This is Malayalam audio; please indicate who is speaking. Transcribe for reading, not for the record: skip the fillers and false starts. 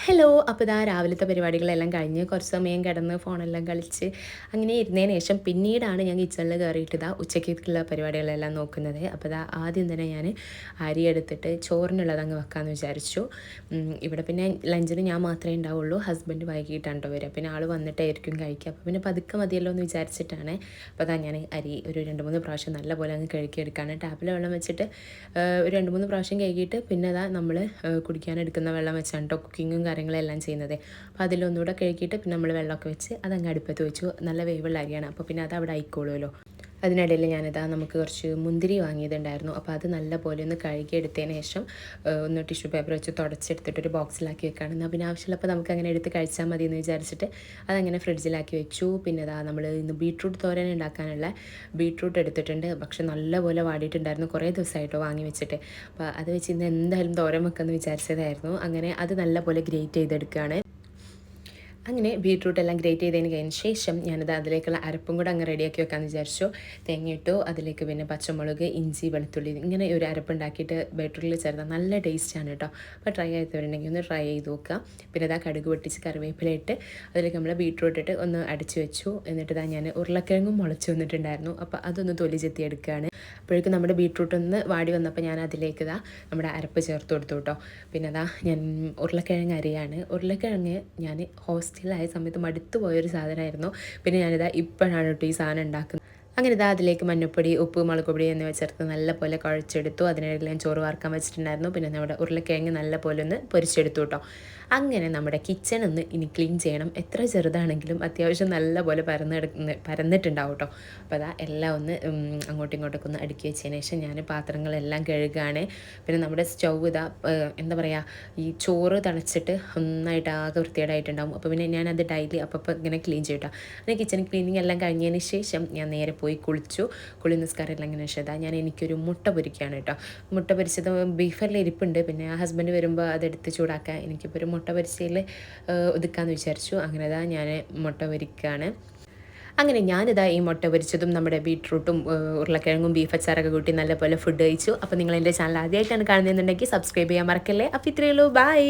Speaker 1: ഹലോ. അപ്പോൾ ഇതാ രാവിലത്തെ പരിപാടികളെല്ലാം കഴിഞ്ഞ് കുറച്ച് സമയം കിടന്ന് ഫോണെല്ലാം കളിച്ച് അങ്ങനെ ഇരുന്നതിന് ശേഷം പിന്നീടാണ് ഞാൻ കിച്ചണിൽ കയറിയിട്ട് ഇതാ ഉച്ചയ്ക്കുള്ള പരിപാടികളെല്ലാം നോക്കുന്നത്. അപ്പോൾ ഇതാ ആദ്യം തന്നെ ഞാൻ അരി എടുത്തിട്ട് ചോറിനുള്ളത് അങ്ങ് വെക്കാമെന്ന് വിചാരിച്ചു. ഇവിടെ പിന്നെ ലഞ്ചിന് ഞാൻ മാത്രമേ ഉണ്ടാവുള്ളൂ. ഹസ്ബൻഡ് വൈകിട്ടാണ് കേട്ടോ വരിക. പിന്നെ ആൾ വന്നിട്ടായിരിക്കും കഴിക്കുക. അപ്പോൾ പിന്നെ പതുക്കെ മതിയല്ലോ എന്ന് വിചാരിച്ചിട്ടാണ്. അപ്പോൾ അതാ ഞാൻ അരി ഒരു 2-3 പ്രാവശ്യം നല്ലപോലെ അങ്ങ് കഴുകിയെടുക്കുകയാണ്. ടാപ്പിൽ വെള്ളം വെച്ചിട്ട് ഒരു 2-3 പ്രാവശ്യം കഴുകിയിട്ട് പിന്നെ അതാ നമ്മൾ കുടിക്കാനെടുക്കുന്ന വെള്ളം വെച്ചാണ് കേട്ടോ കുക്കിങ്ങും കാര്യങ്ങളെല്ലാം ചെയ്യുന്നത്. അപ്പോൾ അതിലൊന്നുകൂടെ കഴുകിയിട്ട് പിന്നെ നമ്മൾ വെള്ളമൊക്കെ വെച്ച് അതങ്ങ് അടുപ്പത്ത് വെച്ചു. നല്ല വേവുള്ള അരിയാണ്, അപ്പോൾ പിന്നെ അത് അവിടെ ആയിക്കോളുമല്ലോ. അതിനിടയിൽ ഞാനിതാ നമുക്ക് കുറച്ച് മുന്തിരി വാങ്ങിയതുണ്ടായിരുന്നു. അപ്പോൾ അത് നല്ല പോലെ ഒന്ന് കഴുകിയെടുത്തതിന് ശേഷം ഒന്ന് ടിഷ്യൂ പേപ്പർ വെച്ച് തുടച്ചെടുത്തിട്ട് ഒരു ബോക്സിലാക്കി വെക്കുകയാണ്. എന്നാൽ പിന്നെ ആവശ്യമുള്ളപ്പോൾ നമുക്ക് അങ്ങനെ എടുത്ത് കഴിച്ചാൽ മതി എന്ന് വിചാരിച്ചിട്ട് അതങ്ങനെ ഫ്രിഡ്ജിലാക്കി വെച്ചു. പിന്നെ ഇതാ നമ്മൾ ഇന്ന് ബീട്രൂട്ട് തോരൻ ഉണ്ടാക്കാനുള്ള ബീട്രൂട്ട് എടുത്തിട്ടുണ്ട്. പക്ഷെ നല്ലപോലെ വാടിയിട്ടുണ്ടായിരുന്നു, കുറേ ദിവസമായിട്ടോ വാങ്ങി വെച്ചിട്ട്. അപ്പോൾ അത് വെച്ച് ഇന്ന് എന്തായാലും തോരൻ വെക്കാമെന്ന് വിചാരിച്ചതായിരുന്നു. അങ്ങനെ അത് നല്ലപോലെ ഗ്രേറ്റ് ചെയ്തെടുക്കുകയാണ്. അങ്ങനെ ബീട്രൂട്ട് എല്ലാം ഗ്രേറ്റ് ചെയ്തതിന് കഴിഞ്ഞ ശേഷം ഞാനത് അതിലേക്കുള്ള അരപ്പും കൂടെ അങ്ങ് റെഡിയാക്കി വെക്കാമെന്ന് വിചാരിച്ചു. തേങ്ങ ഇട്ടു, അതിലേക്ക് പിന്നെ പച്ചമുളക്, ഇഞ്ചി, വെളുത്തുള്ളി ഇങ്ങനെ ഒരു അരപ്പുണ്ടാക്കിയിട്ട് ബീട്രൂട്ടിൽ ചേർത്താൽ നല്ല ടേസ്റ്റാണ് കേട്ടോ. അപ്പോൾ ട്രൈ ചെയ്തവരുണ്ടെങ്കിൽ ഒന്ന് ട്രൈ ചെയ്ത് നോക്കുക. പിന്നെ ഇതാ കടുക് പൊട്ടിച്ച് കറിവേപ്പില ഇട്ട് അതിലേക്ക് നമ്മൾ ബീട്രൂട്ട് ഇട്ട് ഒന്ന് അടിച്ച് വെച്ചു. എന്നിട്ട് ഇതാ ഞാൻ ഉരുളക്കിഴങ്ങും മുളച്ച് വന്നിട്ടുണ്ടായിരുന്നു. അപ്പോൾ അതൊന്ന് തൊലി ചെത്തി എടുക്കുകയാണ്. അപ്പോഴേക്കും നമ്മുടെ ബീട്രൂട്ട് ഒന്ന് വാടി വന്നപ്പോൾ ഞാൻ അതിലേക്ക് ഇതാ നമ്മുടെ അരപ്പ് ചേർത്ത് കൊടുത്തു കേട്ടോ. പിന്നെ അതാ ഞാൻ ഉരുളക്കിഴങ്ങ് അരിയാണ്. ഉരുളക്കിഴങ്ങ് ഞാൻ ഹോസ്റ്റലിലായ സമയത്ത് മടുത്തു പോയൊരു സാധനമായിരുന്നു. പിന്നെ ഞാനിതാ ഇപ്പോഴാണ് കേട്ടോ ഈ സാധനം ഉണ്ടാക്കുന്നത്. അങ്ങനെ ഇതാ അതിലേക്ക് മഞ്ഞൾപ്പൊടി, ഉപ്പ്, മുളക് പൊടി എന്നിവ ചേർത്ത് നല്ല പോലെ കുഴച്ചെടുത്തു. അതിനിടയിൽ ഞാൻ ചോറ് വാർക്കാൻ വെച്ചിട്ടുണ്ടായിരുന്നു. പിന്നെ നമ്മുടെ ഉരുളക്കിഴങ്ങ് നല്ല പോലെ ഒന്ന് പൊരിച്ചെടുത്തു കേട്ടോ. അങ്ങനെ നമ്മുടെ കിച്ചൺ ഒന്ന് ഇനി ക്ലീൻ ചെയ്യണം. എത്ര ചെറുതാണെങ്കിലും അത്യാവശ്യം നല്ല പോലെ പരന്നിട്ടുണ്ടാവും കേട്ടോ. അപ്പോൾ അതാ എല്ലാം ഒന്ന് അങ്ങോട്ടും ഇങ്ങോട്ടൊക്കെ ഒന്ന് അടുക്കി വെച്ചതിന് ശേഷം ഞാൻ പാത്രങ്ങളെല്ലാം കഴുകുകയാണ്. പിന്നെ നമ്മുടെ സ്റ്റൗ ഇതാ എന്താ പറയുക, ഈ ചോറ് തിളച്ചിട്ട് നന്നായിട്ട് ആകെ വൃത്തികേടായിട്ടുണ്ടാവും. അപ്പോൾ പിന്നെ ഞാനത് ഡെയിലി അപ്പോൾ ഇങ്ങനെ ക്ലീൻ ചെയ്യും കേട്ടോ. അങ്ങനെ കിച്ചൺ ക്ലീനിങ് എല്ലാം കഴിഞ്ഞതിന് ശേഷം ഞാൻ നേരെ പോയി കുളിച്ചു. നിസ്കാരം എല്ലാം ഇങ്ങനെ ശേഷം എനിക്കൊരു മുട്ട പൊരിക്കുകയാണ് കേട്ടോ. മുട്ട പൊരിച്ചത് ബീഫെല്ലാം ഇരിപ്പുണ്ട്. പിന്നെ ആ ഹസ്ബൻഡ് വരുമ്പോൾ അതെടുത്ത് ചൂടാക്കാൻ എനിക്കിപ്പോൾ ഒരു മുട്ട പൊരിച്ചതിൽ ഒതുക്കാമെന്ന് വിചാരിച്ചു. അങ്ങനെ ഞാൻ മുട്ട പൊരിക്കുകയാണ്. അങ്ങനെ ഞാനിതാ ഈ മുട്ട പൊരിച്ചതും നമ്മുടെ ബീട്രൂട്ടും ഉരുളക്കിഴങ്ങും ബീഫ് അച്ചാറൊക്കെ കൂട്ടി നല്ലപോലെ ഫുഡ് കഴിച്ചു. അപ്പോൾ നിങ്ങൾ എൻ്റെ ചാനൽ ആദ്യമായിട്ടാണ് കാണുന്നതെന്നുണ്ടെങ്കിൽ സബ്സ്ക്രൈബ് ചെയ്യാൻ മറക്കല്ലേ. അപ്പോൾ ഇത്രയേ ഉള്ളൂ. ബൈ.